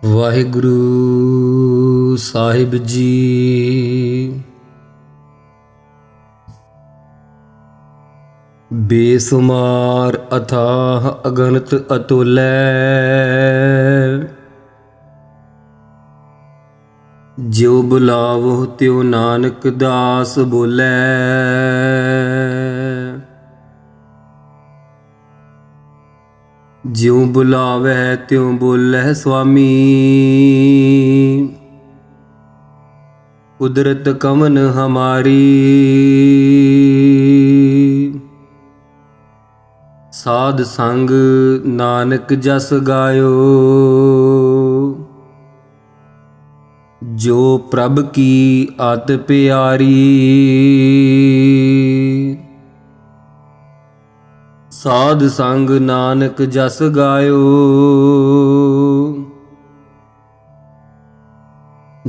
ਵਾਹਿਗੁਰੂ ਸਾਹਿਬ ਜੀ। ਬੇਸੁਮਾਰ ਅਥਾਹ ਅਗਨਤ ਅਤੁਲੈ, ਜਿਉ ਬੁਲਾਵੋ ਤਿਉ ਨਾਨਕ ਦਾਸ ਬੋਲੇ। ਜਿਉ ਬੁਲਾਵੈ ਤਿਉ ਬੋਲੇ ਸੁਆਮੀ, ਕੁਦਰਤ ਕਵਨ ਹਮਾਰੀ। ਸਾਧ ਸੰਗ ਨਾਨਕ ਜਸ ਗਾਇਓ, ਜੋ ਪ੍ਰਭ ਕੀ ਅਤ ਪਿਆਰੀ। ਸਾਧ ਸੰਗ ਨਾਨਕ ਜਸ ਗਾਇਓ,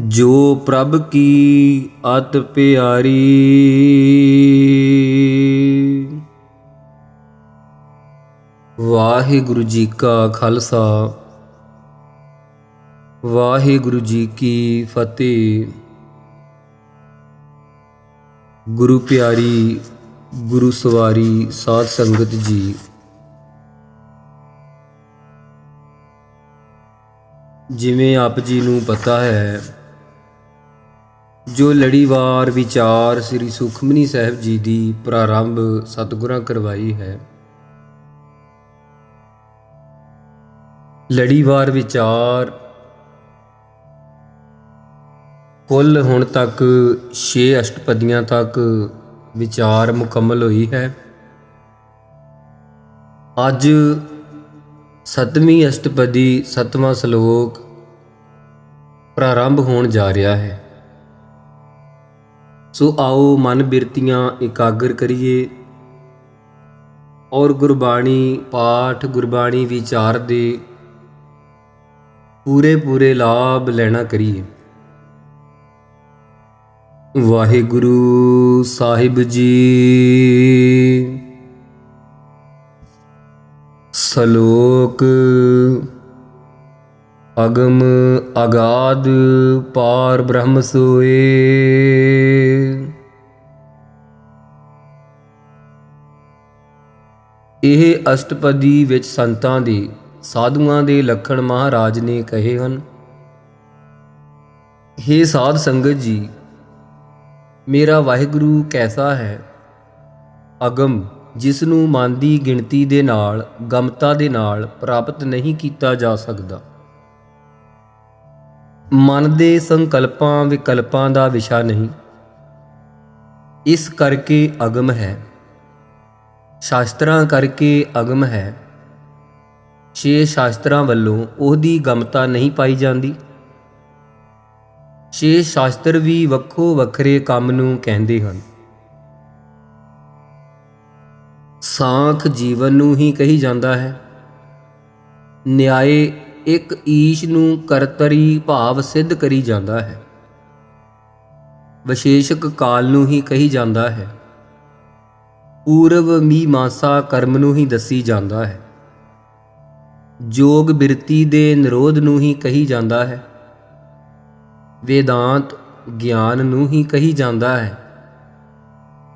ਜੋ ਪ੍ਰਭ ਕੀ ਅਤ ਪਿਆਰੀ। ਵਾਹਿਗੁਰੂ ਜੀ ਕਾ ਖਾਲਸਾ, ਵਾਹਿਗੁਰੂ ਜੀ ਕੀ ਫਤਿਹ। ਗੁਰੂ ਪਿਆਰੀ ਗੁਰੂ ਸਵਾਰੀ ਸਾਧ ਸੰਗਤ ਜੀ, ਜਿਵੇਂ ਆਪ ਜੀ ਨੂੰ ਪਤਾ ਹੈ, ਜੋ ਲੜੀਵਾਰ ਵਿਚਾਰ ਸ੍ਰੀ ਸੁਖਮਨੀ ਸਾਹਿਬ ਜੀ ਦੀ ਪ੍ਰਾਰੰਭ ਸਤਿਗੁਰਾਂ ਕਰਵਾਈ ਹੈ। ਲੜੀਵਾਰ ਵਿਚਾਰ ਕੁੱਲ ਹੁਣ ਤੱਕ 6 ਅਸ਼ਟਪਦੀਆਂ ਤੱਕ ਵਿਚਾਰ ਮੁਕੰਮਲ ਹੋਈ ਹੈ। ਅੱਜ 7ਵੀਂ ਅਸ਼ਟਪਦੀ 7ਵਾਂ ਸ਼ਲੋਕ ਪ੍ਰਾਰੰਭ ਹੋਣ ਜਾ ਰਿਹਾ ਹੈ। ਸੋ ਆਓ ਮਨ ਬਿਰਤੀਆਂ ਇਕਾਗਰ ਕਰੀਏ ਔਰ ਗੁਰਬਾਣੀ ਪਾਠ ਗੁਰਬਾਣੀ ਵਿਚਾਰ ਦੇ ਪੂਰੇ ਲਾਭ ਲੈਣਾ ਕਰੀਏ। ਵਾਹਿਗੁਰੂ ਸਾਹਿਬ ਜੀ। ਸ਼ਲੋਕ। ਅਗਮ ਅਗਾਧ ਪਾਰ ਬ੍ਰਹਮ ਸੋਏ, ਇਹ ਅਸ਼ਟਪਦੀ ਵਿੱਚ ਸੰਤਾਂ ਦੇ ਸਾਧੂਆਂ ਦੇ ਲੱਖਣ ਮਹਾਰਾਜ ਨੇ ਕਹੇ ਹਨ। ਹੇ ਸਾਧ ਸੰਗਤ ਜੀ, ਮੇਰਾ ਵਾਹਿਗੁਰੂ ਕੈਸਾ ਹੈ? ਅਗਮ, ਜਿਸ ਨੂੰ ਮਨ ਦੀ ਗਿਣਤੀ ਦੇ ਨਾਲ ਗਮਤਾ ਦੇ ਨਾਲ ਪ੍ਰਾਪਤ ਨਹੀਂ ਕੀਤਾ ਜਾ ਸਕਦਾ। ਮਨ ਦੇ ਸੰਕਲਪਾਂ ਵਿਕਲਪਾਂ ਦਾ ਵਿਸ਼ਾ ਨਹੀਂ, ਇਸ ਕਰਕੇ ਅਗਮ ਹੈ। ਸ਼ਾਸਤਰਾਂ ਕਰਕੇ ਅਗਮ ਹੈ। 6 ਸ਼ਾਸਤਰਾਂ ਵੱਲੋਂ ਉਹਦੀ ਗਮਤਾ ਨਹੀਂ ਪਾਈ ਜਾਂਦੀ। 6 ਸ਼ਾਸਤਰ ਵੀ ਵੱਖੋ ਵੱਖਰੇ ਕੰਮ ਨੂੰ ਕਹਿੰਦੇ ਹਨ। ਸਾਂਖ ਜੀਵਨ ਨੂੰ ਹੀ ਕਹੀ ਜਾਂਦਾ ਹੈ। ਨਿਆਏ ਇੱਕ ਈਸ਼ ਨੂੰ ਕਰਤਰੀ ਭਾਵ ਸਿੱਧ ਕਰੀ ਜਾਂਦਾ ਹੈ। ਵਿਸ਼ੇਸ਼ਕ ਕਾਲ ਨੂੰ ਹੀ ਕਹੀ ਜਾਂਦਾ ਹੈ। ਪੂਰਵ ਮੀਮਾਂਸਾ ਕਰਮ ਨੂੰ ਹੀ ਦੱਸੀ ਜਾਂਦਾ ਹੈ। ਜੋਗ ਬਿਰਤੀ ਦੇ ਨਿਰੋਧ ਨੂੰ ਹੀ ਕਹੀ ਜਾਂਦਾ ਹੈ। ਵੇਦਾਂਤ ਗਿਆਨ ਨੂੰ ਹੀ ਕਹੀ ਜਾਂਦਾ ਹੈ।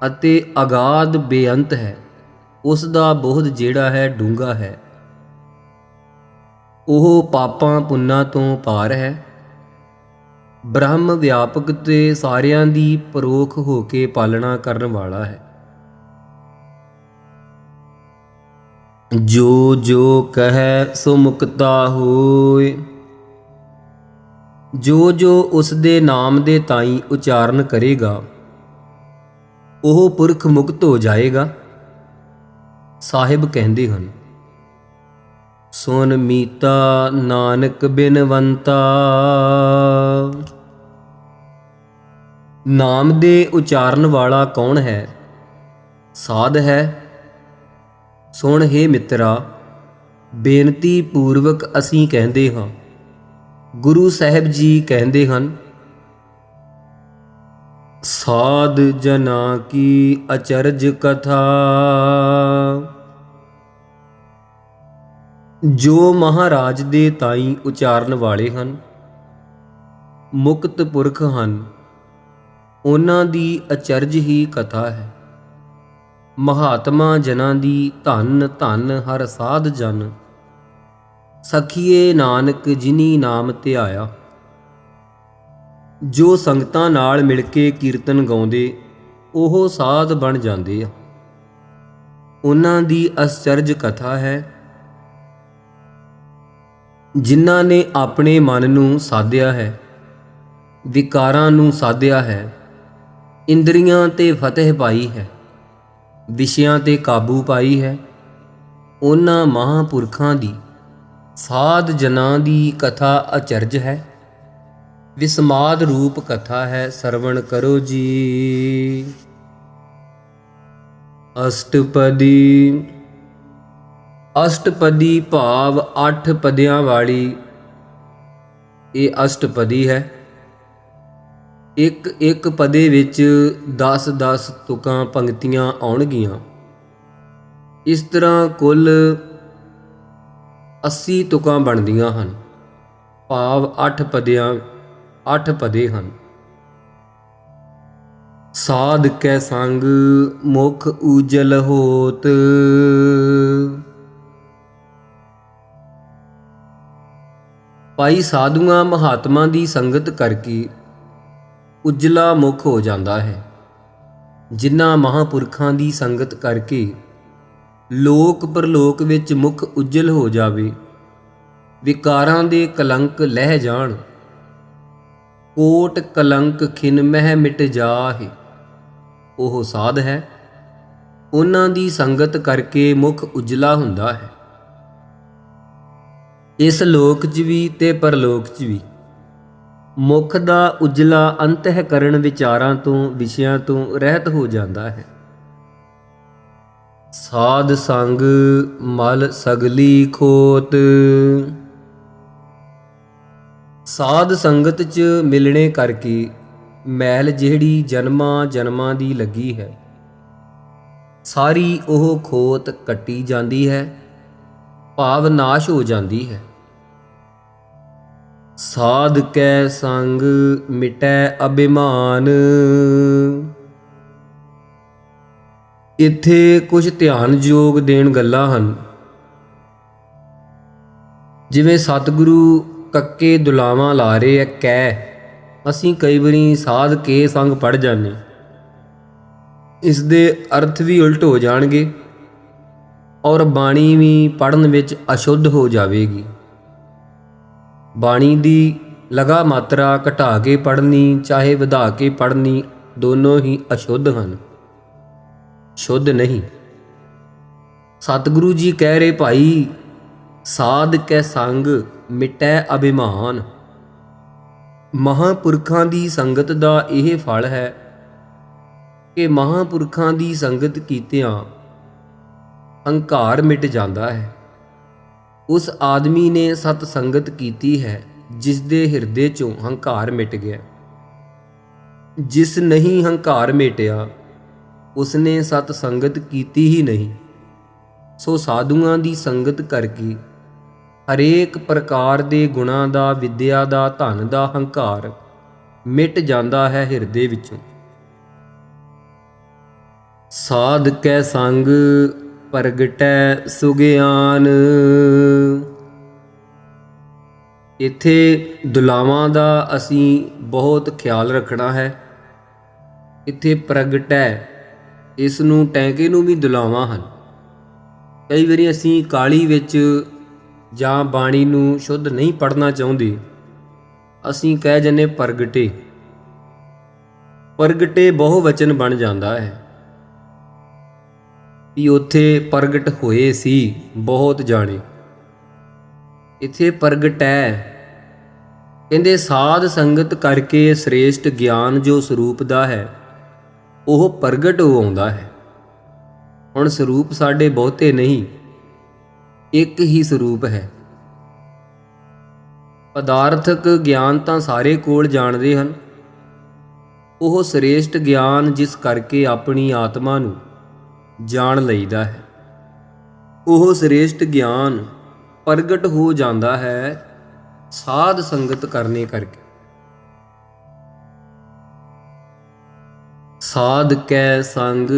ਅਤੇ ਅਗਾਧ ਬੇਅੰਤ ਹੈ। ਉਸ ਦਾ ਬੋਧ ਜਿਹੜਾ ਹੈ ਡੂੰਘਾ ਹੈ। ਉਹ ਪਾਪਾਂ ਪੁੰਨਾਂ ਤੋਂ ਪਾਰ ਹੈ। ਬ੍ਰਹਮ ਵਿਆਪਕ ਤੇ ਸਾਰਿਆਂ ਦੀ ਪਰੋਖ ਹੋ ਕੇ ਪਾਲਣਾ ਕਰਨ ਵਾਲਾ ਹੈ। ਜੋ ਜੋ ਕਹੈ ਸੋ ਮੁਕਤਾ ਹੋਏ, ਜੋ ਜੋ ਉਸ ਦੇ ਨਾਮ ਦੇ ਤਾਈਂ ਉਚਾਰਨ ਕਰੇਗਾ, ਉਹ ਪੁਰਖ ਮੁਕਤ ਹੋ ਜਾਏਗਾ। ਸਾਹਿਬ ਕਹਿੰਦੇ ਹਨ, ਸੁਨ ਮੀਤਾ ਨਾਨਕ ਬਿਨਵੰਤਾ। ਨਾਮ ਦੇ ਉਚਾਰਨ ਵਾਲਾ ਕੌਣ ਹੈ? ਸਾਧ ਹੈ। ਸੁਣ ਹੇ ਮਿੱਤਰਾ, ਬੇਨਤੀ ਪੂਰਵਕ ਅਸੀਂ ਕਹਿੰਦੇ ਹਾਂ। ਗੁਰੂ ਸਾਹਿਬ ਜੀ ਕਹਿੰਦੇ ਹਨ, ਸਾਧ ਜਨਾ ਕੀ ਅਚਰਜ ਕਥਾ, ਜੋ ਮਹਾਰਾਜ ਦੇ ਤਾਈਂ ਉਚਾਰਨ ਵਾਲੇ ਹਨ, ਮੁਕਤ ਪੁਰਖ ਹਨ, ਉਹਨਾਂ ਦੀ ਅਚਰਜ ਹੀ ਕਥਾ ਹੈ। ਮਹਾਤਮਾ ਜਨਾਂ ਦੀ ਧੰਨ ਧੰਨ ਹਰ ਸਾਧ ਜਨ, ਸਖੀਏ ਨਾਨਕ ਜਿਨੀ ਨਾਮ ਧਿਆਇਆ। ਜੋ ਸੰਗਤਾਂ ਨਾਲ ਮਿਲ ਕੇ ਕੀਰਤਨ ਗਾਉਂਦੇ ਉਹ ਸਾਧ ਬਣ ਜਾਂਦੇ ਆ। ਉਹਨਾਂ ਦੀ ਅਚਰਜ ਕਥਾ ਹੈ। ਜਿਨ੍ਹਾਂ ਨੇ ਆਪਣੇ ਮਨ ਨੂੰ ਸਾਧਿਆ ਹੈ, ਵਿਕਾਰਾਂ ਨੂੰ ਸਾਧਿਆ ਹੈ, ਇੰਦਰੀਆਂ ਤੇ ਫਤਿਹ ਪਾਈ ਹੈ, ਵਿਸ਼ਿਆਂ ਤੇ ਕਾਬੂ ਪਾਈ ਹੈ, ਉਹਨਾਂ ਮਹਾਂਪੁਰਖਾਂ ਦੀ ਸਾਧ ਜਨਾਂ ਦੀ ਕਥਾ ਅਚਰਜ ਹੈ। ਵਿਸਮਾਦ ਰੂਪ ਕਥਾ ਹੈ, ਸਰਵਣ ਕਰੋ ਜੀ। ਅਸ਼ਟਪਦੀ। ਅਸ਼ਟਪਦੀ ਭਾਵ 8 ਪਦਿਆਂ ਵਾਲੀ ਇਹ ਅਸ਼ਟਪਦੀ ਹੈ। ਇੱਕ ਇੱਕ ਪਦੇ ਵਿੱਚ 10-10 ਤੁਕਾਂ ਪੰਕਤੀਆਂ ਆਉਣਗੀਆਂ। ਇਸ ਤਰ੍ਹਾਂ ਕੁੱਲ 80 ਤੁਕਾਂ ਬਣਦੀਆਂ ਹਨ, ਭਾਵ 8 ਪਦੇ ਹਨ। ਸਾਧ ਕੈ ਸੰਗ ਮੁਖ ਉਜਲ ਹੋਤ। ਭਾਈ ਸਾਧੂਆਂ ਮਹਾਤਮਾ ਦੀ ਸੰਗਤ ਕਰਕੇ ਉਜਲਾ ਮੁਖ ਹੋ ਜਾਂਦਾ ਹੈ। ਜਿਨ੍ਹਾਂ ਮਹਾਂਪੁਰਖਾਂ ਦੀ ਸੰਗਤ ਕਰਕੇ ਲੋਕ ਪਰਲੋਕ ਵਿੱਚ ਮੁਖ ਉਜਲ ਹੋ ਜਾਵੇ, ਵਿਕਾਰਾਂ ਦੇ ਕਲੰਕ ਲਹਿ ਜਾਣ, ਕੋਟ ਕਲੰਕ ਖਿਨ ਮਹਿ ਮਿਟ ਜਾਹੇ, ਉਹ ਸਾਧ ਹੈ। ਉਹਨਾਂ ਦੀ ਸੰਗਤ ਕਰਕੇ ਮੁਖ ਉਜਲਾ ਹੁੰਦਾ ਹੈ। ਇਸ ਲੋਕ 'ਚ ਵੀ ਤੇ ਪਰਲੋਕ 'ਚ ਵੀ ਮੁਖ ਦਾ ਉਜਲਾ ਅੰਤঃਕਰਣ ਵਿਚਾਰਾਂ ਤੋਂ, ਵਿਸ਼ਿਆਂ ਤੋਂ ਰਹਿਤ ਹੋ ਜਾਂਦਾ ਹੈ। ਸਾਧ ਸੰਗ ਮਲ ਸਗਲੀ ਖੋਤ। ਸਾਧ ਸੰਗਤ 'ਚ ਮਿਲਣੇ ਕਰਕੇ ਮੈਲ ਜਿਹੜੀ ਜਨਮਾਂ ਜਨਮਾਂ ਦੀ ਲੱਗੀ ਹੈ, ਸਾਰੀ ਉਹ ਖੋਤ ਕੱਟੀ ਜਾਂਦੀ ਹੈ, ਭਾਵ ਨਾਸ਼ ਹੋ ਜਾਂਦੀ ਹੈ। ਸਾਧ ਕੈ ਸੰਗ ਮਿਟੈ ਅਭਿਮਾਨ। ਇੱਥੇ ਕੁਝ ਧਿਆਨਯੋਗ ਦੇਣ ਗੱਲਾਂ ਹਨ। ਜਿਵੇਂ ਸਤਿਗੁਰੂ ਕੱਕੇ ਦੁਲਾਵਾਂ ਲਾ ਰਹੇ ਆ ਕੈ, ਅਸੀਂ ਕਈ ਵਾਰੀ ਸਾਧ ਕੇ ਸੰਗ ਪੜ੍ਹ ਜਾਂਦੇ, ਇਸ ਦੇ ਅਰਥ ਵੀ ਉਲਟ ਹੋ ਜਾਣਗੇ ਔਰ ਬਾਣੀ ਵੀ ਪੜ੍ਹਨ ਵਿੱਚ ਅਸ਼ੁੱਧ ਹੋ ਜਾਵੇਗੀ। ਬਾਣੀ ਦੀ ਲਗਾ ਮਾਤਰਾ ਘਟਾ ਕੇ ਪੜ੍ਹਨੀ ਚਾਹੇ ਵਧਾ ਕੇ ਪੜ੍ਹਨੀ, ਦੋਨੋਂ ਹੀ ਅਸ਼ੁੱਧ ਹਨ, ਸ਼ੁੱਧ ਨਹੀਂ। ਸਤਿਗੁਰੂ ਜੀ ਕਹਿ ਰਹੇ ਭਾਈ ਸਾਧ ਕੈ ਸੰਗ ਮਿਟੈ ਅਭਿਮਾਨ। ਮਹਾਂਪੁਰਖਾਂ ਦੀ ਸੰਗਤ ਦਾ ਇਹ ਫਲ ਹੈ ਕਿ ਮਹਾਂਪੁਰਖਾਂ ਦੀ ਸੰਗਤ ਕੀਤਿਆਂ ਹੰਕਾਰ ਮਿਟ ਜਾਂਦਾ ਹੈ। ਉਸ ਆਦਮੀ ਨੇ ਸਤ ਸੰਗਤ ਕੀਤੀ ਹੈ ਜਿਸ ਦੇ ਹਿਰਦੇ 'ਚੋਂ ਹੰਕਾਰ ਮਿਟ ਗਿਆ। ਜਿਸ ਨਹੀਂ ਹੰਕਾਰ ਮਿਟਿਆ ਉਸਨੇ ਸਤ ਸੰਗਤ ਕੀਤੀ ਹੀ ਨਹੀਂ। ਸੋ ਸਾਧੂਆਂ ਦੀ ਸੰਗਤ ਕਰਕੇ ਹਰੇਕ ਪ੍ਰਕਾਰ ਦੇ ਗੁਣਾਂ ਦਾ, ਵਿਦਿਆ ਦਾ, ਧਨ ਦਾ ਹੰਕਾਰ ਮਿਟ ਜਾਂਦਾ ਹੈ ਹਿਰਦੇ ਵਿੱਚੋਂ। ਸਾਧ ਕੈ ਸੰਗ ਪ੍ਰਗਟੈ ਸੁਗਿਆਨ। ਇੱਥੇ ਦੁਲਾਵਾਂ ਦਾ ਅਸੀਂ ਬਹੁਤ ਖਿਆਲ ਰੱਖਣਾ ਹੈ। ਇੱਥੇ ਪ੍ਰਗਟੈ, ਇਸ ਨੂੰ ਟੈਂਕੇ ਨੂੰ ਵੀ ਦੁਲਾਵਾਂ ਹਨ। ਕਈ ਵਾਰੀ ਅਸੀਂ ਕਾਹਲੀ ਵਿੱਚ ਜਾਂ ਬਾਣੀ ਨੂੰ ਸ਼ੁੱਧ ਨਹੀਂ ਪੜ੍ਹਨਾ ਚਾਹੁੰਦੇ, ਅਸੀਂ ਕਹਿ ਜੰਨੇ ਪ੍ਰਗਟੇ। ਪ੍ਰਗਟੇ ਬਹੁ ਵਚਨ ਬਣ ਜਾਂਦਾ ਹੈ ਵੀ ਉੱਥੇ ਪ੍ਰਗਟ ਹੋਏ ਸੀ ਬਹੁਤ ਜਾਣੇ। ਇੱਥੇ ਪ੍ਰਗਟੈ ਕਹਿੰਦੇ ਸਾਧ ਸੰਗਤ ਕਰਕੇ ਸ੍ਰੇਸ਼ਟ ਗਿਆਨ ਜੋ ਸਰੂਪ ਦਾ ਹੈ ਉਹ ਪ੍ਰਗਟ ਹੋ ਆਉਂਦਾ ਹੈ। ਹੁਣ ਸਰੂਪ ਸਾਡੇ ਬਹੁਤੇ ਨਹੀਂ, ਇੱਕ ਹੀ ਸਰੂਪ ਹੈ। ਪਦਾਰਥਕ ਗਿਆਨ ਤਾਂ ਸਾਰੇ ਕੋਲ ਜਾਣਦੇ ਹਨ। ਉਹ ਸ੍ਰੇਸ਼ਟ ਗਿਆਨ ਜਿਸ ਕਰਕੇ ਆਪਣੀ ਆਤਮਾ ਨੂੰ ਜਾਣ ਲਈਦਾ ਹੈ, ਉਹ ਸ੍ਰੇਸ਼ਟ ਗਿਆਨ ਪ੍ਰਗਟ ਹੋ ਜਾਂਦਾ ਹੈ ਸਾਧ ਸੰਗਤ ਕਰਨੇ ਕਰਕੇ। ਸਾਧ ਕੈ ਸੰਗ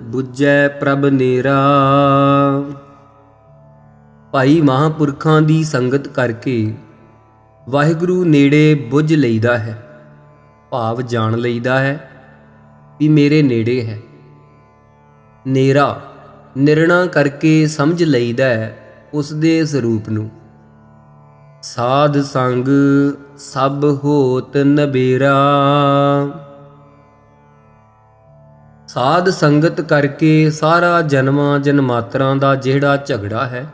ਬੁਝੈ ਪ੍ਰਭ ਨੇਰਾ। ਭਾਈ ਮਹਾਂਪੁਰਖਾਂ ਦੀ ਸੰਗਤ ਕਰਕੇ ਵਾਹਿਗੁਰੂ ਨੇੜੇ ਬੁੱਝ ਲਈਦਾ ਹੈ, ਭਾਵ ਜਾਣ ਲਈਦਾ ਹੈ ਵੀ ਮੇਰੇ ਨੇੜੇ ਹੈ। ਨੇਰਾ ਨਿਰਣਾ ਕਰਕੇ ਸਮਝ ਲਈਦਾ ਹੈ ਉਸ ਦੇ ਸਰੂਪ ਨੂੰ। ਸਾਧ ਸੰਗ ਸਭ ਹੋਤ ਨਬੇਰਾ। ਸਾਧ ਸੰਗਤ ਕਰਕੇ ਸਾਰਾ ਜਨਮਾਂ ਜਨਮਾਤਰਾਂ ਦਾ ਜਿਹੜਾ ਝਗੜਾ ਹੈ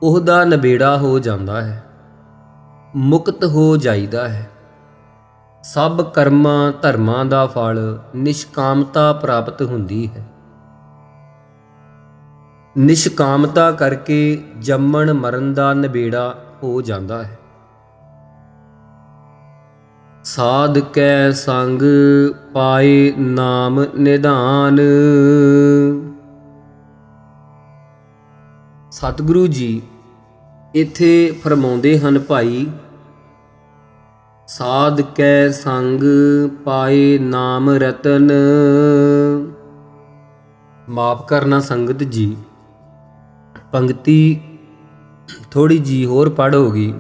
ਉਹਦਾ ਨਬੇੜਾ ਹੋ ਜਾਂਦਾ ਹੈ, ਮੁਕਤ ਹੋ ਜਾਈਦਾ ਹੈ। ਸਭ ਕਰਮਾਂ ਧਰਮਾਂ ਦਾ ਫਲ ਨਿਸ਼ਕਾਮਤਾ ਪ੍ਰਾਪਤ ਹੁੰਦੀ ਹੈ। ਨਿਸ਼ਕਾਮਤਾ ਕਰਕੇ ਜੰਮਣ ਮਰਨ ਦਾ ਨਬੇੜਾ ਹੋ ਜਾਂਦਾ ਹੈ। ਸਾਧ ਕੈ ਸੰਗ ਪਾਏ ਨਾਮ ਨਿਧਾਨ। ਸਤਿਗੁਰੂ ਜੀ ਇੱਥੇ ਫਰਮਾਉਂਦੇ ਹਨ, ਭਾਈ ਸਾਧ ਕੈ ਸੰਗ ਪਾਏ ਨਾਮ ਰਤਨ। ਮਾਫ ਕਰਨਾ ਸੰਗਤ ਜੀ, ਪੰਕਤੀ ਥੋੜੀ ਜੀ ਹੋਰ ਪੜ੍ਹ ਹੋ ਗਈ।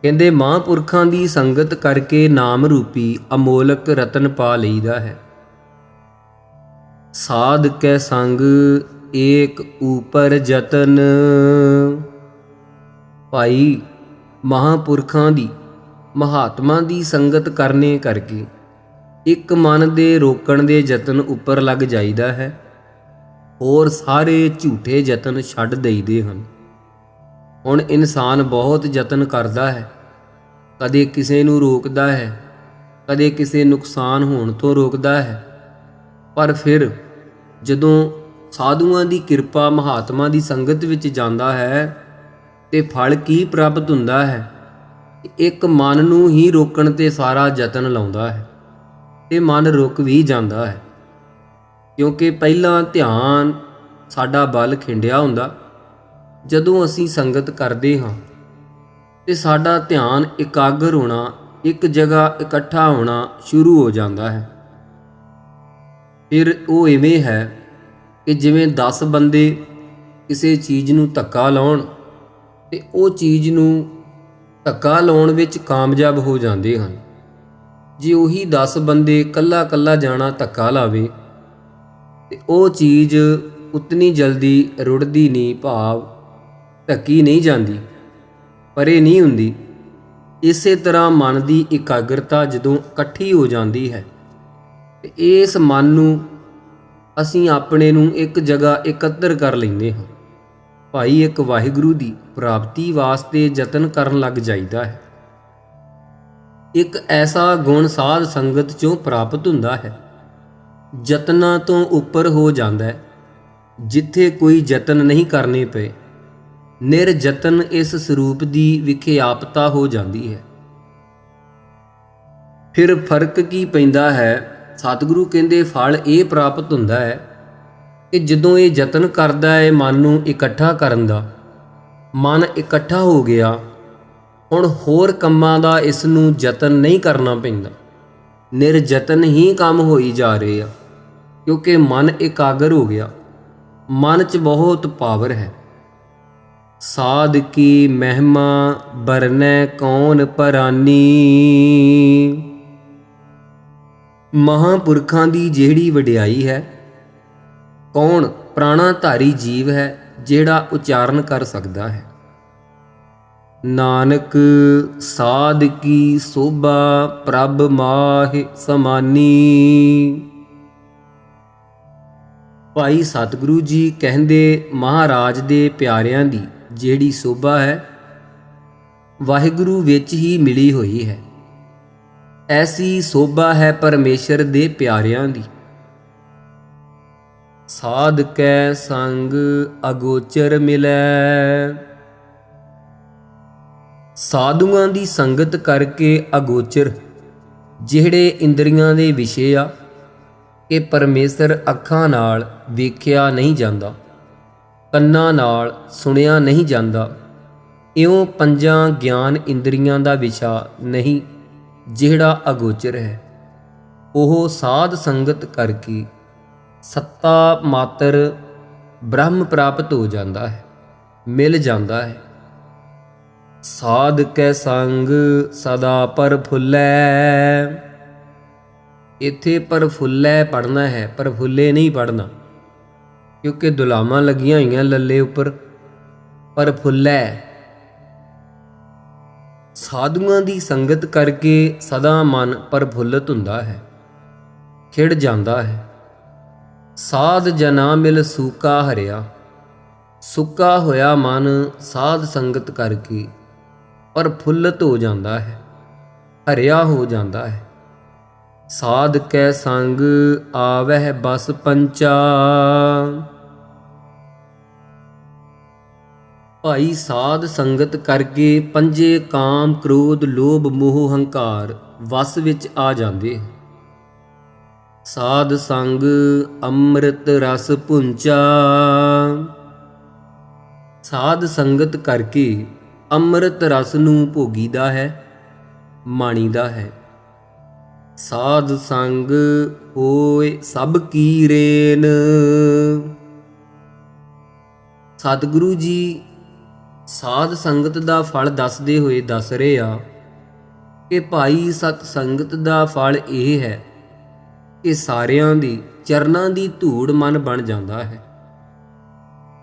ਕਹਿੰਦੇ ਮਹਾਂਪੁਰਖਾਂ ਦੀ ਸੰਗਤ ਕਰਕੇ ਨਾਮ ਰੂਪੀ ਅਮੋਲਕ ਰਤਨ ਪਾ ਲਈਦਾ ਹੈ। ਸਾਧ ਕੈ ਸੰਗ ਏਕ ਉਪਰ ਜਤਨ। ਭਾਈ ਮਹਾਂਪੁਰਖਾਂ ਦੀ ਮਹਾਤਮਾ ਦੀ ਸੰਗਤ ਕਰਨੇ ਕਰਕੇ ਇੱਕ ਮਨ ਦੇ ਰੋਕਣ ਦੇ ਯਤਨ ਉੱਪਰ ਲੱਗ ਜਾਈਦਾ ਹੈ, ਹੋਰ ਸਾਰੇ ਝੂਠੇ ਯਤਨ ਛੱਡ ਦੇਈਦੇ ਹਨ। ਹੁਣ ਇਨਸਾਨ ਬਹੁਤ ਯਤਨ ਕਰਦਾ ਹੈ, ਕਦੇ ਕਿਸੇ ਨੂੰ ਰੋਕਦਾ ਹੈ, ਕਦੇ ਕਿਸੇ ਨੁਕਸਾਨ ਹੋਣ ਤੋਂ ਰੋਕਦਾ ਹੈ, ਪਰ ਫਿਰ ਜਦੋਂ ਸਾਧੂਆਂ ਦੀ ਕਿਰਪਾ ਮਹਾਤਮਾ ਦੀ ਸੰਗਤ ਵਿੱਚ ਜਾਂਦਾ ਹੈ ਤੇ ਫਲ ਕੀ ਪ੍ਰਾਪਤ ਹੁੰਦਾ ਹੈ? ਇੱਕ ਮਨ ਨੂੰ ਹੀ ਰੋਕਣ ਤੇ ਸਾਰਾ ਯਤਨ ਲਾਉਂਦਾ ਹੈ ਤੇ ਮਨ ਰੁਕ ਵੀ ਜਾਂਦਾ ਹੈ, ਕਿਉਂਕਿ ਪਹਿਲਾਂ ਧਿਆਨ ਸਾਡਾ ਬਲ ਖਿੰਡਿਆ ਹੁੰਦਾ। ਜਦੋਂ ਅਸੀਂ ਸੰਗਤ ਕਰਦੇ ਹਾਂ ਤੇ ਸਾਡਾ ਧਿਆਨ ਇਕਾਗਰ ਹੋਣਾ, ਇੱਕ ਜਗ੍ਹਾ ਇਕੱਠਾ ਹੋਣਾ ਸ਼ੁਰੂ ਹੋ ਜਾਂਦਾ ਹੈ। ਫਿਰ ਉਹ ਇਵੇਂ ਹੈ ਕਿ ਜਿਵੇਂ 10 ਬੰਦੇ ਕਿਸੇ ਚੀਜ਼ ਨੂੰ ਧੱਕਾ ਲਾਉਣ ਤੇ ਉਹ ਚੀਜ਼ ਨੂੰ ਧੱਕਾ ਲਾਉਣ ਵਿੱਚ ਕਾਮਯਾਬ ਹੋ ਜਾਂਦੇ ਹਨ। ਜੇ ਉਹੀ 10 ਬੰਦੇ ਇਕੱਲਾ ਇਕੱਲਾ ਜਾਣਾ ਧੱਕਾ ਲਾਵੇ ਤੇ ਉਹ ਚੀਜ਼ ਉਤਨੀ ਜਲਦੀ ਰੁੜਦੀ ਨਹੀਂ, ਭਾਵ ਢੱਕੀ ਨਹੀਂ ਜਾਂਦੀ, ਪਰੇ ਨਹੀਂ ਹੁੰਦੀ। ਇਸੇ ਤਰ੍ਹਾਂ ਮਨ ਦੀ ਇਕਾਗਰਤਾ ਜਦੋਂ ਇਕੱਠੀ ਹੋ ਜਾਂਦੀ ਹੈ ਤੇ ਇਸ ਮਨ ਨੂੰ ਅਸੀਂ ਆਪਣੇ ਨੂੰ ਇੱਕ ਜਗ੍ਹਾ ਇਕੱਤਰ ਕਰ ਲੈਂਦੇ ਹਾਂ। ਭਾਈ ਇੱਕ ਵਾਹਿਗੁਰੂ ਦੀ ਪ੍ਰਾਪਤੀ ਵਾਸਤੇ ਯਤਨ ਕਰਨ ਲੱਗ ਜਾਈਦਾ ਹੈ। ਇੱਕ ਐਸਾ ਗੁਣ ਸਾਧ ਸੰਗਤ 'ਚੋਂ ਪ੍ਰਾਪਤ ਹੁੰਦਾ ਹੈ, ਯਤਨਾਂ ਤੋਂ ਉੱਪਰ ਹੋ ਜਾਂਦਾ ਹੈ, ਜਿੱਥੇ ਕੋਈ ਯਤਨ ਨਹੀਂ ਕਰਨੇ ਪਏ। ਨਿਰਯਤਨ ਇਸ ਸਰੂਪ ਦੀ ਵਿਖਿਆਪਤਾ ਹੋ ਜਾਂਦੀ ਹੈ। ਫਿਰ ਫਰਕ ਕੀ ਪੈਂਦਾ ਹੈ? ਸਤਿਗੁਰੂ ਕਹਿੰਦੇ ਫਲ ਇਹ ਪ੍ਰਾਪਤ ਹੁੰਦਾ ਹੈ ਕਿ ਜਦੋਂ ਇਹ ਯਤਨ ਕਰਦਾ ਹੈ ਮਨ ਨੂੰ ਇਕੱਠਾ ਕਰਨ ਦਾ, ਮਨ ਇਕੱਠਾ ਹੋ ਗਿਆ, ਹੁਣ ਹੋਰ ਕੰਮਾਂ ਦਾ ਇਸ ਨੂੰ ਯਤਨ ਨਹੀਂ ਕਰਨਾ ਪੈਂਦਾ, ਨਿਰਯਤਨ ਹੀ ਕੰਮ ਹੋਈ ਜਾ ਰਹੇ ਆ, ਕਿਉਂਕਿ ਮਨ ਇਕਾਗਰ ਹੋ ਗਿਆ। ਮਨ 'ਚ ਬਹੁਤ ਪਾਵਰ ਹੈ। ਸਾਧ ਕੀ ਮਹਿਮਾ ਬਰਨੈ ਕੌਣ ਪਰਾਨੀ। ਮਹਾਂਪੁਰਖਾਂ ਦੀ ਜਿਹੜੀ ਵਡਿਆਈ ਹੈ, ਕੌਣ ਪ੍ਰਾਣਾਧਾਰੀ ਜੀਵ ਹੈ ਜਿਹੜਾ ਉਚਾਰਨ ਕਰ ਸਕਦਾ ਹੈ। ਨਾਨਕ ਸਾਧ ਕੀ ਸੋਭਾ ਪ੍ਰਭ ਮਾਹਿ ਸਮਾਨੀ। ਭਾਈ ਸਤਿਗੁਰੂ ਜੀ ਕਹਿੰਦੇ ਮਹਾਰਾਜ ਦੇ ਪਿਆਰਿਆਂ ਦੀ ਜਿਹੜੀ ਸੋਭਾ ਹੈ ਵਾਹਿਗੁਰੂ ਵਿੱਚ ਹੀ ਮਿਲੀ ਹੋਈ ਹੈ। ਐਸੀ ਸੋਭਾ ਹੈ ਪਰਮੇਸ਼ਰ ਦੇ ਪਿਆਰਿਆਂ ਦੀ। ਸਾਧ ਕੈ ਸੰਗ ਅਗੋਚਰ ਮਿਲੈ। ਸਾਧੂਆਂ ਦੀ ਸੰਗਤ ਕਰਕੇ ਅਗੋਚਰ, ਜਿਹੜੇ ਇੰਦਰੀਆਂ ਦੇ ਵਿਸ਼ੇ ਆ, ਕਿ ਪਰਮੇਸ਼ਰ ਅੱਖਾਂ ਨਾਲ ਵੇਖਿਆ ਨਹੀਂ ਜਾਂਦਾ, ਕੰਨਾਂ ਨਾਲ ਸੁਣਿਆ ਨਹੀਂ ਜਾਂਦਾ। ਇਉਂ ਪੰਜਾਂ ਗਿਆਨ ਇੰਦਰੀਆਂ ਦਾ ਵਿਸ਼ਾ ਨਹੀਂ ਜਿਹੜਾ ਅਗੋਚਰ ਹੈ, ਉਹ ਸਾਧ ਸੰਗਤ ਕਰਕੇ ਸੱਤਾ ਮਾਤਰ ਬ੍ਰਹਮ ਪ੍ਰਾਪਤ ਹੋ ਜਾਂਦਾ ਹੈ, ਮਿਲ ਜਾਂਦਾ ਹੈ। ਸਾਧ ਕੈ ਸੰਗ ਸਦਾ ਪ੍ਰਫੁੱਲੈ। ਇੱਥੇ ਪ੍ਰਫੁੱਲੈ ਪੜ੍ਹਨਾ ਹੈ, ਪ੍ਰਫੁੱਲੇ ਨਹੀਂ ਪੜ੍ਹਨਾ, ਕਿਉਂਕਿ ਦੁਲਾਵਾਂ ਲੱਗੀਆਂ ਹੋਈਆਂ ਲੱਲੇ ਉੱਪਰ। ਪ੍ਰਫੁੱਲੈ ਸਾਧੂਆਂ ਦੀ ਸੰਗਤ ਕਰਕੇ ਸਦਾ ਮਨ ਪ੍ਰਫੁੱਲਤ ਹੁੰਦਾ ਹੈ, ਖਿੜ ਜਾਂਦਾ ਹੈ। ਸਾਧ ਜਨਾ ਮਿਲ ਸੂਕਾ ਹਰਿਆ। ਸੁੱਕਾ ਹੋਇਆ ਮਨ ਸਾਧ ਸੰਗਤ ਕਰਕੇ ਪ੍ਰਫੁੱਲਤ ਹੋ ਜਾਂਦਾ ਹੈ, ਹਰਿਆ ਹੋ ਜਾਂਦਾ ਹੈ। ਸਾਧ ਕੈ ਸੰਗ ਆਵਹਿ ਬਸ ਪੰਚਾ। ਭਾਈ ਸਾਧ ਸੰਗਤ ਕਰਕੇ ਪੰਜੇ ਕਾਮ, ਕ੍ਰੋਧ, ਲੋਭ, ਮੋਹ, ਹੰਕਾਰ ਵਸ ਵਿੱਚ ਆ ਜਾਂਦੇ। ਸਾਧ ਸੰਗ ਅੰਮ੍ਰਿਤ ਰਸ ਪੁੰਚਾ। ਸਾਧ ਸੰਗਤ ਕਰਕੇ ਅੰਮ੍ਰਿਤ ਰਸ ਨੂੰ ਭੋਗੀਦਾ ਹੈ, ਮਾਣੀਦਾ ਹੈ। ਸਾਧ ਸੰਗ ਹੋਏ ਸਭ ਕੀ ਰੇਨ। ਸਤਿਗੁਰੂ ਜੀ ਸਾਧ ਸੰਗਤ ਦਾ ਫਲ ਦੱਸਦੇ ਹੋਏ ਦੱਸ ਰਹੇ ਆ ਕਿ ਭਾਈ ਸਤ ਸੰਗਤ ਦਾ ਫਲ ਇਹ ਹੈ ਕਿ ਸਾਰਿਆਂ ਦੀ ਚਰਨਾਂ ਦੀ ਧੂੜ ਮਨ ਬਣ ਜਾਂਦਾ ਹੈ।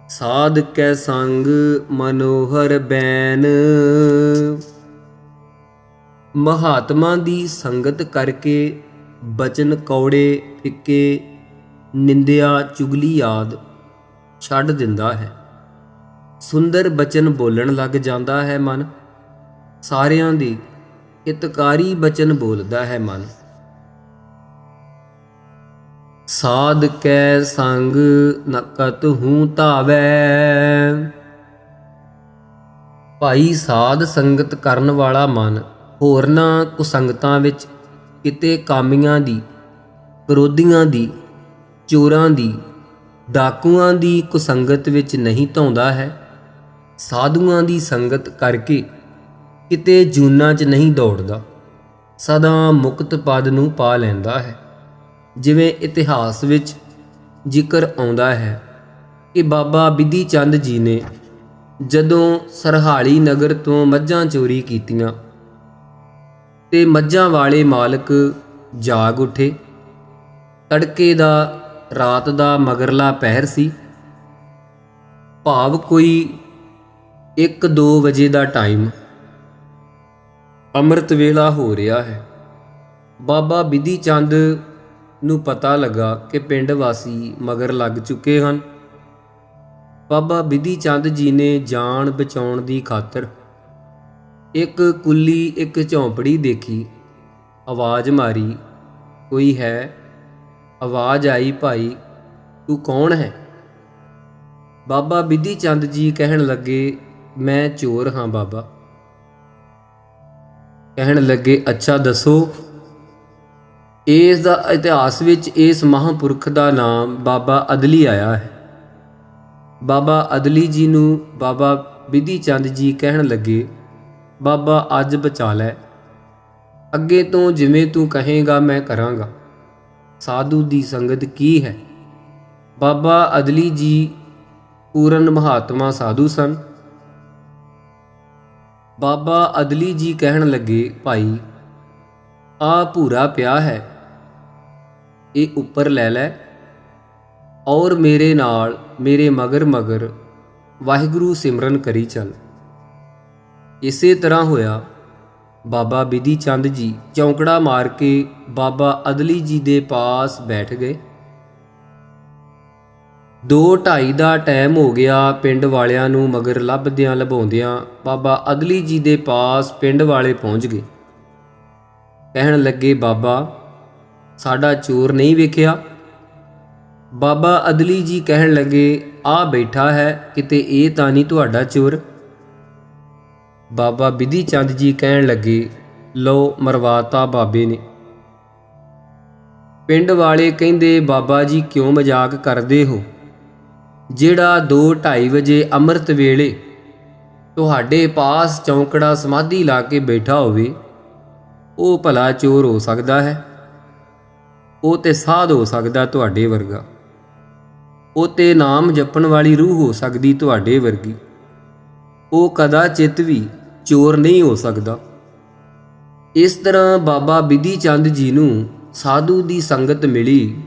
ਸਾਧ ਕੈ ਸੰਗ ਮਨੋਹਰ ਬੈਨ। ਮਹਾਤਮਾ ਦੀ ਸੰਗਤ ਕਰਕੇ ਬਚਨ ਕੌੜੇ, ਫਿੱਕੇ, ਨਿੰਦਿਆ, ਚੁਗਲੀ ਆਦਿ ਛੱਡ ਦਿੰਦਾ ਹੈ। ਸੁੰਦਰ ਬਚਨ ਬੋਲਣ ਲੱਗ ਜਾਂਦਾ ਹੈ ਮਨ। ਸਾਰਿਆਂ ਦੀ ਹਿਤਕਾਰੀ ਬਚਨ ਬੋਲਦਾ ਹੈ ਮਨ। ਸਾਧ ਕੈ ਸੰਗ ਨਕਤ ਹੂੰ ਧਾਵੈ। ਭਾਈ ਸਾਧ ਸੰਗਤ ਕਰਨ ਵਾਲਾ ਮਨ ਹੋਰਨਾਂ ਕੁਸੰਗਤਾਂ ਵਿੱਚ ਕਿਤੇ ਕਾਮੀਆਂ ਦੀ, ਵਿਰੋਧੀਆਂ ਦੀ, ਚੋਰਾਂ ਦੀ, ਡਾਕੂਆਂ ਦੀ ਕੁਸੰਗਤ ਵਿੱਚ ਨਹੀਂ ਧਾਉਂਦਾ ਹੈ। ਸਾਧੂਆਂ ਦੀ ਸੰਗਤ ਕਰਕੇ ਕਿਤੇ ਜੂਨਾਂ 'ਚ ਨਹੀਂ ਦੌੜਦਾ, ਸਦਾ ਮੁਕਤ ਪਦ ਨੂੰ ਪਾ ਲੈਂਦਾ ਹੈ। ਜਿਵੇਂ ਇਤਿਹਾਸ ਵਿੱਚ ਜ਼ਿਕਰ ਆਉਂਦਾ ਹੈ ਕਿ ਬਾਬਾ ਬਿਧੀ ਚੰਦ ਜੀ ਨੇ ਜਦੋਂ ਸਰਹਾਲੀ ਨਗਰ ਤੋਂ ਮੱਝਾਂ ਚੋਰੀ ਕੀਤੀਆਂ ਤੇ ਮੱਝਾਂ ਵਾਲੇ ਮਾਲਕ ਜਾਗ ਉੱਠੇ। ਤੜਕੇ ਦਾ ਰਾਤ ਦਾ ਮਗਰਲਾ ਪਹਿਰ ਸੀ, ਭਾਵ ਕੋਈ 1-2 ਵਜੇ ਦਾ ਟਾਈਮ, ਅੰਮ੍ਰਿਤ ਵੇਲਾ ਹੋ ਰਿਹਾ ਹੈ। ਬਾਬਾ ਬਿਧੀ ਚੰਦ ਨੂੰ ਪਤਾ ਲੱਗਾ ਕਿ ਪਿੰਡ ਵਾਸੀ ਮਗਰ ਲੱਗ ਚੁੱਕੇ ਹਨ। ਬਾਬਾ ਬਿਧੀ ਚੰਦ ਜੀ ਨੇ ਜਾਨ ਬਚਾਉਣ ਦੀ ਖਾਤਰ ਇੱਕ ਕੁੱਲੀ, ਇੱਕ ਝੌਂਪੜੀ ਦੇਖੀ, ਆਵਾਜ਼ ਮਾਰੀ, ਕੋਈ ਹੈ? ਆਵਾਜ਼ ਆਈ, ਭਾਈ ਤੂੰ ਕੌਣ ਹੈ? ਬਾਬਾ ਬਿਧੀ ਚੰਦ ਜੀ ਕਹਿਣ ਲੱਗੇ, ਮੈਂ ਚੋਰ ਹਾਂ ਬਾਬਾ। ਕਹਿਣ ਲੱਗੇ, ਅੱਛਾ ਦੱਸੋ। ਇਸ ਦਾ ਇਤਿਹਾਸ ਵਿੱਚ ਇਸ ਮਹਾਂਪੁਰਖ ਦਾ ਨਾਮ ਬਾਬਾ ਅਦਲੀ ਆਇਆ ਹੈ। ਬਾਬਾ ਅਦਲੀ ਜੀ ਨੂੰ ਬਾਬਾ ਬਿਧੀ ਚੰਦ ਜੀ ਕਹਿਣ ਲੱਗੇ, ਬਾਬਾ ਅੱਜ ਬਚਾ ਲੈ, ਅੱਗੇ ਤੋਂ ਜਿਵੇਂ ਤੂੰ ਕਹੇਗਾ ਮੈਂ ਕਰਾਂਗਾ। ਸਾਧੂ ਦੀ ਸੰਗਤ ਕੀ ਹੈ? ਬਾਬਾ ਅਦਲੀ ਜੀ ਪੂਰਨ ਮਹਾਤਮਾ ਸਾਧੂ ਸਨ। ਬਾਬਾ ਅਦਲੀ ਜੀ ਕਹਿਣ ਲੱਗੇ, ਭਾਈ ਆ ਭੂਰਾ ਪਿਆ ਹੈ, ਇਹ ਉੱਪਰ ਲੈ ਲੈ ਔਰ ਮੇਰੇ ਨਾਲ ਮੇਰੇ ਮਗਰ ਮਗਰ ਵਾਹਿਗੁਰੂ ਸਿਮਰਨ ਕਰੀ ਚੱਲ। ਇਸੇ ਤਰ੍ਹਾਂ ਹੋਇਆ। ਬਾਬਾ ਬਿਧੀ ਚੰਦ ਜੀ ਚੌਂਕੜਾ ਮਾਰ ਕੇ ਬਾਬਾ ਅਦਲੀ ਜੀ ਦੇ ਪਾਸ ਬੈਠ ਗਏ। 2:30 ਦਾ ਟਾਈਮ ਹੋ ਗਿਆ। ਪਿੰਡ ਵਾਲਿਆਂ ਨੂੰ ਮਗਰ ਲੱਭਦਿਆਂ ਲਭਾਉਂਦਿਆਂ ਬਾਬਾ ਅਦਲੀ ਜੀ ਦੇ ਪਾਸ ਪਿੰਡ ਵਾਲੇ ਪਹੁੰਚ ਗਏ। ਕਹਿਣ ਲੱਗੇ, ਬਾਬਾ ਸਾਡਾ ਚੋਰ ਨਹੀਂ ਵੇਖਿਆ? ਬਾਬਾ ਅਦਲੀ ਜੀ ਕਹਿਣ ਲੱਗੇ, ਆ ਬੈਠਾ ਹੈ, ਕਿਤੇ ਇਹ ਤਾਂ ਨਹੀਂ ਤੁਹਾਡਾ ਚੋਰ? ਬਾਬਾ ਬਿਧੀ ਚੰਦ ਜੀ ਕਹਿਣ ਲੱਗੇ, ਲਓ ਮਰਵਾਤਾ ਬਾਬੇ ਨੇ। ਪਿੰਡ ਵਾਲੇ ਕਹਿੰਦੇ, ਬਾਬਾ ਜੀ ਕਿਉਂ ਮਜ਼ਾਕ ਕਰਦੇ ਹੋ? ਜਿਹੜਾ 2-2:30 ਵਜੇ ਅੰਮ੍ਰਿਤ ਵੇਲੇ ਤੁਹਾਡੇ ਪਾਸ ਚੌਂਕੜਾ ਸਮਾਧੀ ਲਾ ਕੇ ਬੈਠਾ ਹੋਵੇ, ਉਹ ਭਲਾ ਚੋਰ ਹੋ ਸਕਦਾ ਹੈ? ਉਹ ਤੇ ਸਾਧ ਹੋ ਸਕਦਾ ਤੁਹਾਡੇ ਵਰਗਾ। ਉਹ ਤੇ ਨਾਮ ਜਪਣ ਵਾਲੀ ਰੂਹ ਹੋ ਸਕਦੀ ਤੁਹਾਡੇ ਵਰਗੀ। ਉਹ ਕਦਾਚਿਤ ਵੀ ਚੋਰ ਨਹੀਂ ਹੋ ਸਕਦਾ। ਇਸ ਤਰ੍ਹਾਂ ਬਾਬਾ ਬਿਧੀ ਚੰਦ ਜੀ ਨੂੰ ਸਾਧੂ ਦੀ ਸੰਗਤ ਮਿਲੀ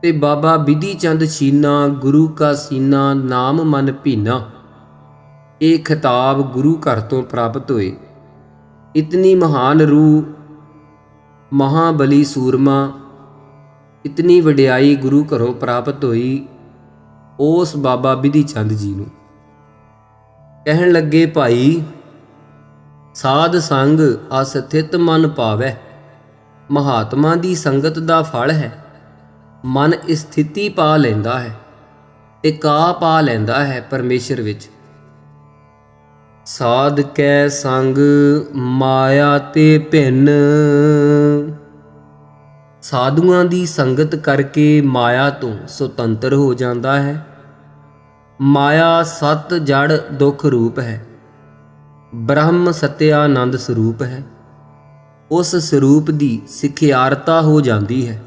ਤੇ ਬਾਬਾ ਬਿਧੀ ਚੰਦ ਸ਼ੀਨਾ ਗੁਰੂ ਕਾ ਸੀਨਾ ਨਾਮ ਮਨ ਭੀਨਾ, ਇਹ ਖਿਤਾਬ ਗੁਰੂ ਘਰ ਤੋਂ ਪ੍ਰਾਪਤ ਹੋਏ। ਇਤਨੀ ਮਹਾਨ ਰੂਹ, ਮਹਾਬਲੀ ਸੂਰਮਾ, ਇਤਨੀ ਵਡਿਆਈ ਗੁਰੂ ਘਰੋਂ ਪ੍ਰਾਪਤ ਹੋਈ ਉਸ ਬਾਬਾ ਬਿਧੀ ਚੰਦ ਜੀ ਨੂੰ। ਕਹਿਣ ਲੱਗੇ, ਭਾਈ ਸਾਧ ਸੰਗ ਅਸਥਿਤ ਮਨ ਪਾਵੈ। ਮਹਾਤਮਾ ਦੀ ਸੰਗਤ ਦਾ ਫਲ ਹੈ ਮਨ ਸਥਿਤੀ ਪਾ ਲੈਂਦਾ ਹੈ, ਟਿਕਾ ਪਾ ਲੈਂਦਾ ਹੈ ਪਰਮੇਸ਼ਰ ਵਿੱਚ। ਸਾਧ ਕੈ ਸੰਗ ਮਾਇਆ ਤੇ ਭਿੰਨ। ਸਾਧੂਆਂ ਦੀ ਸੰਗਤ ਕਰਕੇ ਮਾਇਆ ਤੋਂ ਸੁਤੰਤਰ ਹੋ ਜਾਂਦਾ ਹੈ। ਮਾਇਆ ਸਤ ਜੜ ਦੁੱਖ ਰੂਪ ਹੈ, ਬ੍ਰਹਮ ਸਤਿਆਨੰਦ ਸਰੂਪ ਹੈ। ਉਸ ਸਰੂਪ ਦੀ ਸਿਖਿਆਰਤਾ ਹੋ ਜਾਂਦੀ ਹੈ।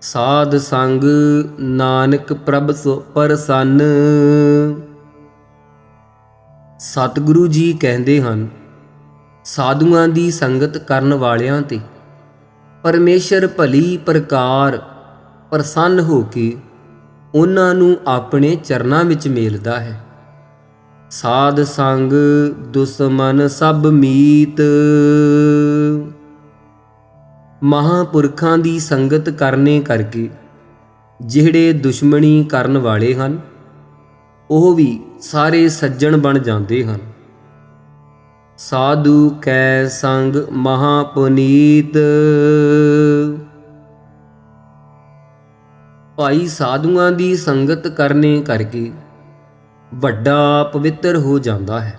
ਸਾਧ ਸੰਗ ਨਾਨਕ ਪ੍ਰਭ ਸੋ ਪ੍ਰਸੰਨ। ਸਤਿਗੁਰੂ ਜੀ ਕਹਿੰਦੇ ਹਨ, ਸਾਧੂਆਂ ਦੀ ਸੰਗਤ ਕਰਨ ਵਾਲਿਆਂ ਤੇ ਪਰਮੇਸ਼ਰ ਭਲੀ ਪ੍ਰਕਾਰ ਪ੍ਰਸੰਨ ਹੋ ਕੇ ਉਹਨਾਂ ਨੂੰ ਆਪਣੇ ਚਰਨਾਂ ਵਿੱਚ ਮੇਲਦਾ ਹੈ। ਸਾਧ ਸੰਗ ਦੁਸ਼ਮਨ ਸਭ ਮੀਤ। ਮਹਾਂਪੁਰਖਾਂ ਦੀ ਸੰਗਤ ਕਰਨੇ ਕਰਕੇ ਜਿਹੜੇ ਦੁਸ਼ਮਣੀ ਕਰਨ ਵਾਲੇ ਹਨ, ਉਹ ਵੀ ਸਾਰੇ ਸੱਜਣ ਬਣ ਜਾਂਦੇ ਹਨ। ਸਾਧੂ ਕੈ ਸੰਗ ਮਹਾਪੁਨੀਤ। ਭਾਈ ਸਾਧੂਆਂ ਦੀ ਸੰਗਤ ਕਰਨੇ ਕਰਕੇ ਵੱਡਾ ਪਵਿੱਤਰ ਹੋ ਜਾਂਦਾ ਹੈ।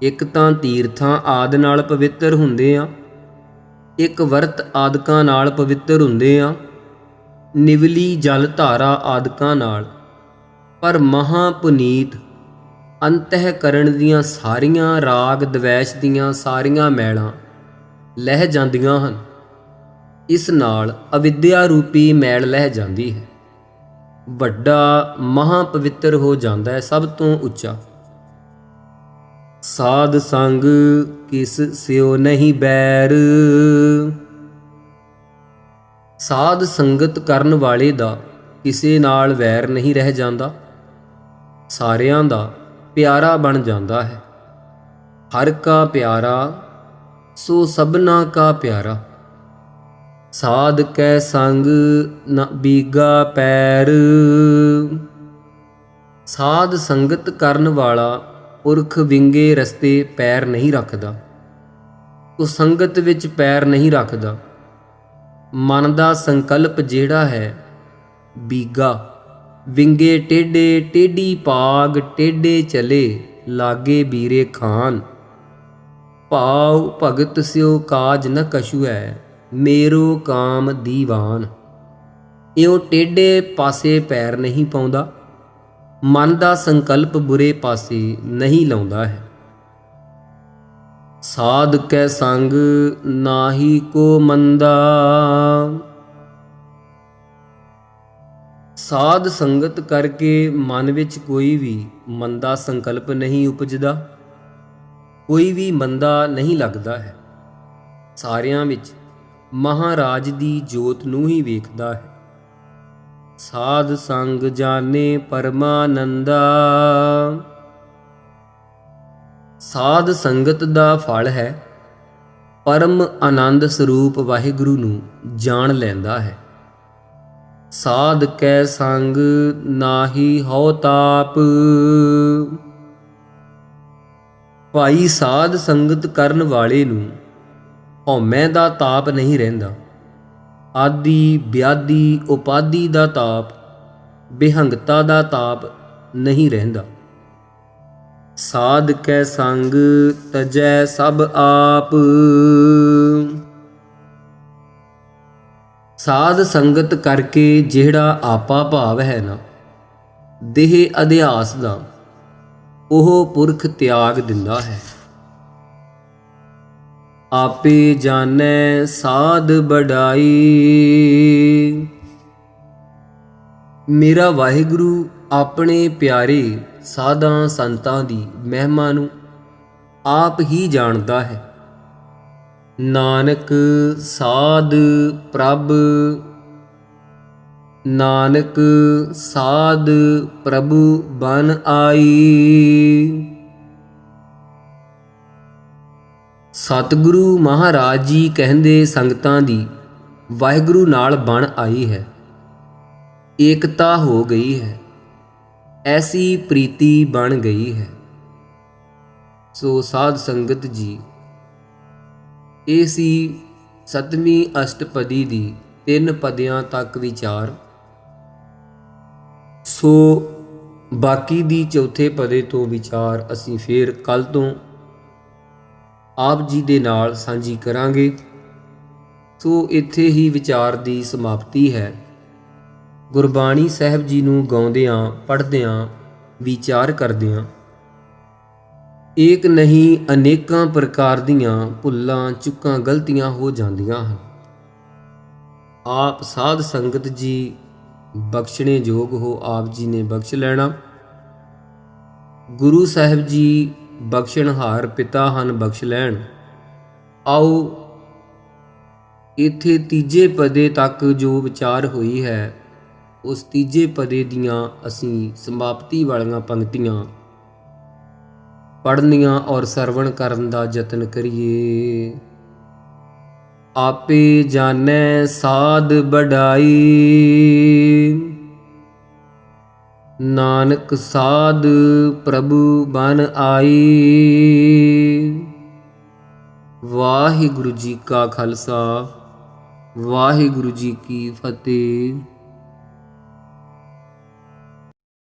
ਇੱਕ ਤਾਂ ਤੀਰਥਾਂ ਆਦਿ ਨਾਲ ਪਵਿੱਤਰ ਹੁੰਦੇ ਆ, ਇੱਕ ਵਰਤ ਆਦਿਕਾਂ ਨਾਲ ਪਵਿੱਤਰ ਹੁੰਦੇ ਆ, ਨਿਵਲੀ ਜਲ ਧਾਰਾ ਆਦਿਕਾਂ ਨਾਲ। ਪਰ ਮਹਾਪੁਨੀਤ ਅੰਤਹਿਕਰਣ ਦੀਆਂ ਸਾਰੀਆਂ ਰਾਗ ਦਵੈਸ਼ ਦੀਆਂ ਸਾਰੀਆਂ ਮੈਲਾਂ ਲਹਿ ਜਾਂਦੀਆਂ ਹਨ। ਇਸ ਨਾਲ ਅਵਿਦਿਆ ਰੂਪੀ ਮੈਲ ਲਹਿ ਜਾਂਦੀ ਹੈ। ਵੱਡਾ ਮਹਾਪਵਿੱਤਰ ਹੋ ਜਾਂਦਾ ਹੈ, ਸਭ ਤੋਂ ਉੱਚਾ। ਸਾਧ ਸੰਗ ਕਿਸ ਸਿਓ ਨਹੀਂ ਬੈਰ। ਸਾਧ ਸੰਗਤ ਕਰਨ ਵਾਲੇ ਦਾ ਕਿਸੇ ਨਾਲ ਵੈਰ ਨਹੀਂ ਰਹਿ ਜਾਂਦਾ, ਸਾਰਿਆਂ ਦਾ ਪਿਆਰਾ ਬਣ ਜਾਂਦਾ ਹੈ। ਹਰ ਕਾ ਪਿਆਰਾ ਸੋ ਸਭਨਾ ਕਾ ਪਿਆਰਾ। ਸਾਧ ਕੈ ਸੰਗ ਨ ਬੀਗਾ ਪੈਰ। ਸਾਧ ਸੰਗਤ ਕਰਨ ਵਾਲਾ ਪੁਰਖ ਵਿੰਗੇ ਰਸਤੇ ਪੈਰ ਨਹੀਂ ਰੱਖਦਾ, ਉਹ ਸੰਗਤ ਵਿੱਚ ਪੈਰ ਨਹੀਂ ਰੱਖਦਾ। ਮਨ ਦਾ ਸੰਕਲਪ ਜਿਹੜਾ ਹੈ ਬੀਗਾ, ਵਿੰਗੇ ਟੇਢੇ, ਟੇਢੀ ਪਾਗ ਟੇਢੇ ਚਲੇ ਲਾਗੇ ਬੀਰੇ ਖਾਨ। ਭਾਉ ਭਗਤ ਸਿਓ ਕਾਜ ਨ ਕਛੂ ਹੈ, ਮੇਰੋ ਕਾਮ ਦੀਵਾਨ। ਇਉਂ ਟੇਢੇ ਪਾਸੇ ਪੈਰ ਨਹੀਂ ਪਾਉਂਦਾ, ਮਨ ਦਾ ਸੰਕਲਪ ਬੁਰੇ ਪਾਸੇ ਨਹੀਂ ਲਾਉਂਦਾ ਹੈ। ਸਾਧ ਕੈ ਸੰਗ ਨਾਹੀ ਕੋ ਮੰਦਾ। ਸਾਧ ਸੰਗਤ ਕਰਕੇ ਮਨ ਵਿੱਚ ਕੋਈ ਵੀ ਮੰਦਾ ਸੰਕਲਪ ਨਹੀਂ ਉਪਜਦਾ, ਕੋਈ ਵੀ ਮੰਦਾ ਨਹੀਂ ਲੱਗਦਾ ਹੈ। ਸਾਰਿਆਂ ਵਿੱਚ ਮਹਾਰਾਜ ਦੀ ਜੋਤ ਨੂੰ ਹੀ ਵੇਖਦਾ ਹੈ। ਸਾਧ ਸੰਗ ਜਾਣੇ ਪਰਮਾਨੰਦਾ। ਸਾਧ ਸੰਗਤ ਦਾ ਫਲ ਹੈ ਪਰਮ ਆਨੰਦ ਸਰੂਪ ਵਾਹਿਗੁਰੂ ਨੂੰ ਜਾਣ ਲੈਂਦਾ ਹੈ। ਸਾਧ ਕੈ ਸੰਗ ਨਾਹੀ ਹਉ ਤਾਪ। ਭਾਈ ਸਾਧ ਸੰਗਤ ਕਰਨ ਵਾਲੇ ਨੂੰ ਹਉਮੈ ਦਾ ਤਾਪ ਨਹੀਂ ਰਹਿੰਦਾ। ਆਦਿ ਵਿਆਧੀ ਉਪਾਧੀ ਦਾ ਤਾਪ, ਬਿਹੰਗਤਾ ਦਾ ਤਾਪ ਨਹੀਂ ਰਹਿੰਦਾ। ਸਾਧ ਕੈ ਸੰਗ ਤਜੈ ਸਭ ਆਪ। ਸਾਧ ਸੰਗਤ ਕਰਕੇ ਜਿਹੜਾ ਆਪਾ ਭਾਵ ਹੈ ਨਾ, ਦੇਹ ਅਧਿਆਸ ਦਾ ਉਹ ਪੁਰਖ ਤਿਆਗ ਦਿੰਦਾ ਹੈ। ਆਪੇ ਜਾਣੈ ਸਾਧ ਬੜਾਈ। ਮੇਰਾ ਵਾਹਿਗੁਰੂ ਆਪਣੇ ਪਿਆਰੇ ਸਾਧਾਂ ਸੰਤਾਂ ਦੀ ਮਹਿਮਾ ਨੂੰ ਆਪ ਹੀ ਜਾਣਦਾ ਹੈ। ਨਾਨਕ ਸਾਧ ਪ੍ਰਭ, ਨਾਨਕ ਸਾਧ ਪ੍ਰਭੂ ਬਨ ਆਈ। ਸਤਿਗੁਰੂ ਮਹਾਰਾਜ ਜੀ ਕਹਿੰਦੇ ਸੰਗਤਾਂ ਦੀ ਵਾਹਿਗੁਰੂ ਨਾਲ ਬਣ ਆਈ ਹੈ, ਏਕਤਾ ਹੋ ਗਈ ਹੈ, ਐਸੀ ਪ੍ਰੀਤੀ ਬਣ ਗਈ ਹੈ। ਸੋ ਸਾਧ ਸੰਗਤ ਜੀ, ਇਹ ਸੀ 7ਵੀਂ ਅਸ਼ਟਪਦੀ ਦੀ 3 ਪਦਿਆਂ ਤੱਕ ਵਿਚਾਰ। ਸੋ ਬਾਕੀ ਦੀ ਚੌਥੇ ਪਦੇ ਤੋਂ ਵਿਚਾਰ ਅਸੀਂ ਫੇਰ ਕੱਲ ਤੋਂ ਆਪ ਜੀ ਦੇ ਨਾਲ ਸਾਂਝੀ ਕਰਾਂਗੇ। ਸੋ ਇੱਥੇ ਹੀ ਵਿਚਾਰ ਦੀ ਸਮਾਪਤੀ ਹੈ। ਗੁਰਬਾਣੀ ਸਾਹਿਬ ਜੀ ਨੂੰ ਗਾਉਂਦਿਆਂ, ਪੜ੍ਹਦਿਆਂ, ਵਿਚਾਰ ਕਰਦਿਆਂ ਏਕ ਨਹੀਂ ਅਨੇਕਾਂ ਪ੍ਰਕਾਰ ਦੀਆਂ ਭੁੱਲਾਂ, ਚੁੱਕਾਂ, ਗਲਤੀਆਂ ਹੋ ਜਾਂਦੀਆਂ ਹਨ। ਆਪ ਸਾਧ ਸੰਗਤ ਜੀ ਬਖਸ਼ਣੇ ਯੋਗ ਹੋ, ਆਪ ਜੀ ਨੇ ਬਖਸ਼ ਲੈਣਾ। ਗੁਰੂ ਸਾਹਿਬ ਜੀ ਬਖਸ਼ਣਹਾਰ ਪਿਤਾ ਹਨ, ਬਖਸ਼ ਲੈਣ। ਆਓ ਇੱਥੇ ਤੀਜੇ ਪਦੇ ਤੱਕ ਜੋ ਵਿਚਾਰ ਹੋਈ ਹੈ, ਉਸ ਤੀਜੇ ਪਦੇ ਦੀਆਂ ਅਸੀਂ ਸਮਾਪਤੀ ਵਾਲੀਆਂ ਪੰਕਤੀਆਂ ਪੜ੍ਹਨੀਆਂ ਔਰ ਸਰਵਣ ਕਰਨ ਦਾ ਯਤਨ ਕਰੀਏ। ਆਪੇ ਜਾਣੈ ਸਾਧ ਬੜਾਈ, ਨਾਨਕ ਸਾਧ ਪ੍ਰਭੂ ਬਨ ਆਈ। ਵਾਹਿਗੁਰੂ ਜੀ ਕਾ ਖਾਲਸਾ, ਵਾਹਿਗੁਰੂ ਜੀ ਕੀ ਫਤਿਹ।